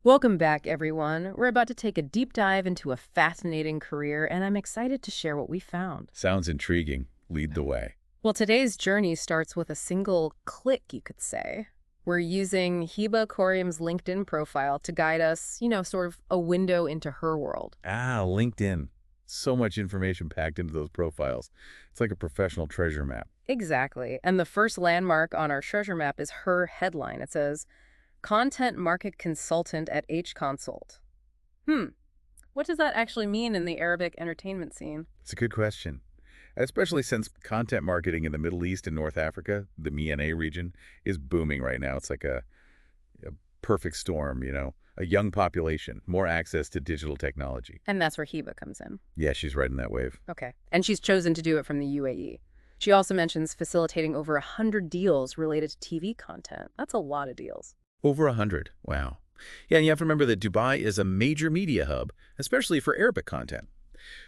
Welcome back, everyone. We're about to take a deep dive into a fascinating career, and I'm excited to share what we found. Sounds intriguing. Lead the way. Well, today's journey starts with a single click, you could say. We're using Heba Korayem's LinkedIn profile to guide us, sort of a window into her world. LinkedIn. So much information packed into those profiles. It's like a professional treasure map. Exactly. And the first landmark on our treasure map is her headline. It says, Content Market Consultant at H Consult. What does that actually mean in the Arabic entertainment scene? It's a good question. Especially since content marketing in the Middle East and North Africa, the MENA region, is booming right now. It's like a perfect storm, a young population, more access to digital technology. And that's where Heba comes in. Yeah, she's riding that wave. Okay. And she's chosen to do it from the UAE. She also mentions facilitating over 100 deals related to TV content. That's a lot of deals. Over 100. Wow. Yeah, and you have to remember that Dubai is a major media hub, especially for Arabic content.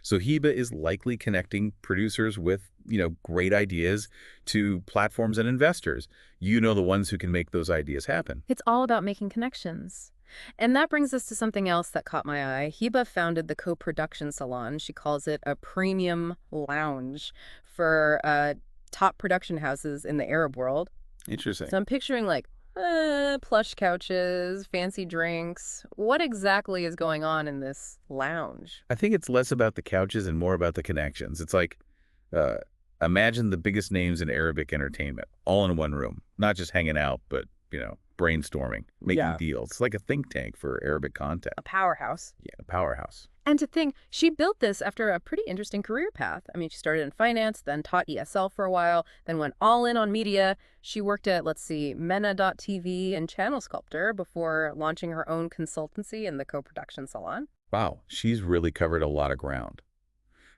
So Heba is likely connecting producers with, great ideas to platforms and investors. The ones who can make those ideas happen. It's all about making connections. And that brings us to something else that caught my eye. Heba founded the CoProductionSalon. She calls it a premium lounge for top production houses in the Arab world. Interesting. So I'm picturing plush couches, fancy drinks. What exactly is going on in this lounge? I think it's less about the couches and more about the connections. It's like, imagine the biggest names in Arabic entertainment all in one room, not just hanging out, but, brainstorming, making deals. It's like a think tank for Arabic content. A powerhouse. Yeah, a powerhouse. And to think, she built this after a pretty interesting career path. I mean, she started in finance, then taught ESL for a while, then went all in on media. She worked at, MENA.TV and Channel Sculptor before launching her own consultancy in the CoProductionSalon. Wow, she's really covered a lot of ground.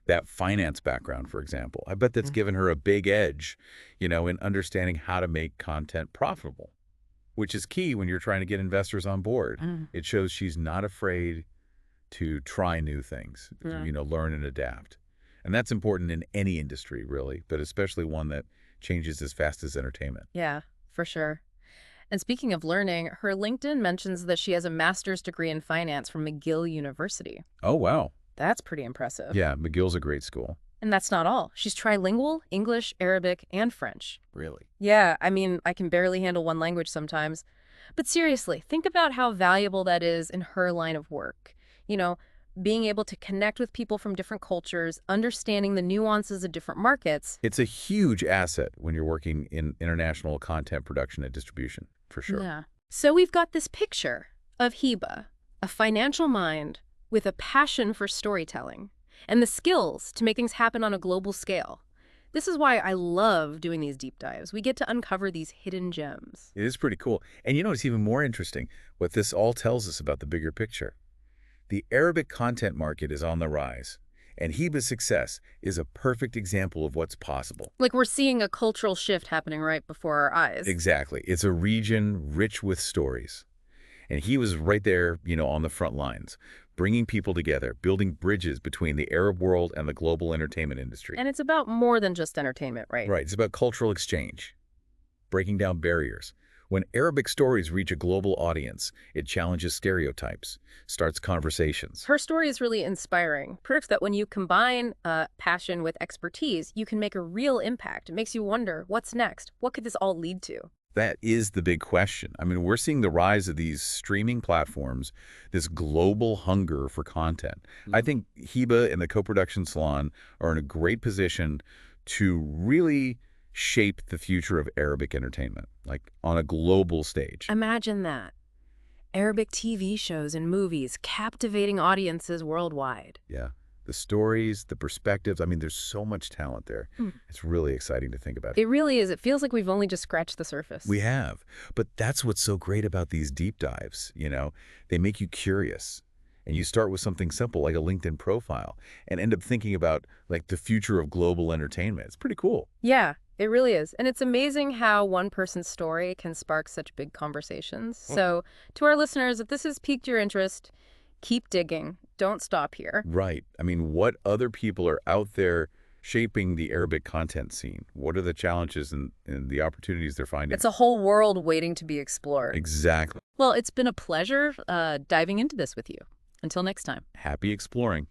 That finance background, for example, I bet that's given her a big edge, in understanding how to make content profitable, which is key when you're trying to get investors on board. It shows she's not afraid to try new things, learn and adapt. And that's important in any industry, really, but especially one that changes as fast as entertainment. Yeah, for sure. And speaking of learning, her LinkedIn mentions that she has a master's degree in finance from McGill University. Oh, wow. That's pretty impressive. Yeah, McGill's a great school. And that's not all. She's trilingual, English, Arabic, and French. Really? Yeah, I mean, I can barely handle one language sometimes. But seriously, think about how valuable that is in her line of work. Being able to connect with people from different cultures, understanding the nuances of different markets. It's a huge asset when you're working in international content production and distribution, for sure. Yeah. So we've got this picture of Heba, a financial mind with a passion for storytelling and the skills to make things happen on a global scale. This is why I love doing these deep dives. We get to uncover these hidden gems. It is pretty cool. And it's even more interesting what this all tells us about the bigger picture. The Arabic content market is on the rise, and Heba's success is a perfect example of what's possible. Like we're seeing a cultural shift happening right before our eyes. Exactly. It's a region rich with stories. And he was right there, on the front lines, bringing people together, building bridges between the Arab world and the global entertainment industry. And it's about more than just entertainment, right? Right. It's about cultural exchange, breaking down barriers. When Arabic stories reach a global audience, it challenges stereotypes, starts conversations. Her story is really inspiring. Proves that when you combine passion with expertise, you can make a real impact. It makes you wonder, what's next? What could this all lead to? That is the big question. I mean, we're seeing the rise of these streaming platforms, this global hunger for content. I think Heba and the CoProductionSalon are in a great position to really shape the future of Arabic entertainment, like on a global stage. Imagine that. Arabic TV shows and movies captivating audiences worldwide. Yeah. The stories, the perspectives. I mean, there's so much talent there. It's really exciting to think about. It really is. It feels like we've only just scratched the surface. We have. But that's what's so great about these deep dives, They make you curious. And you start with something simple like a LinkedIn profile and end up thinking about the future of global entertainment. It's pretty cool. Yeah, it really is. And it's amazing how one person's story can spark such big conversations. So to our listeners, if this has piqued your interest, keep digging. Don't stop here. Right. I mean, what other people are out there shaping the Arabic content scene? What are the challenges and the opportunities they're finding? It's a whole world waiting to be explored. Exactly. Well, it's been a pleasure diving into this with you. Until next time. Happy exploring.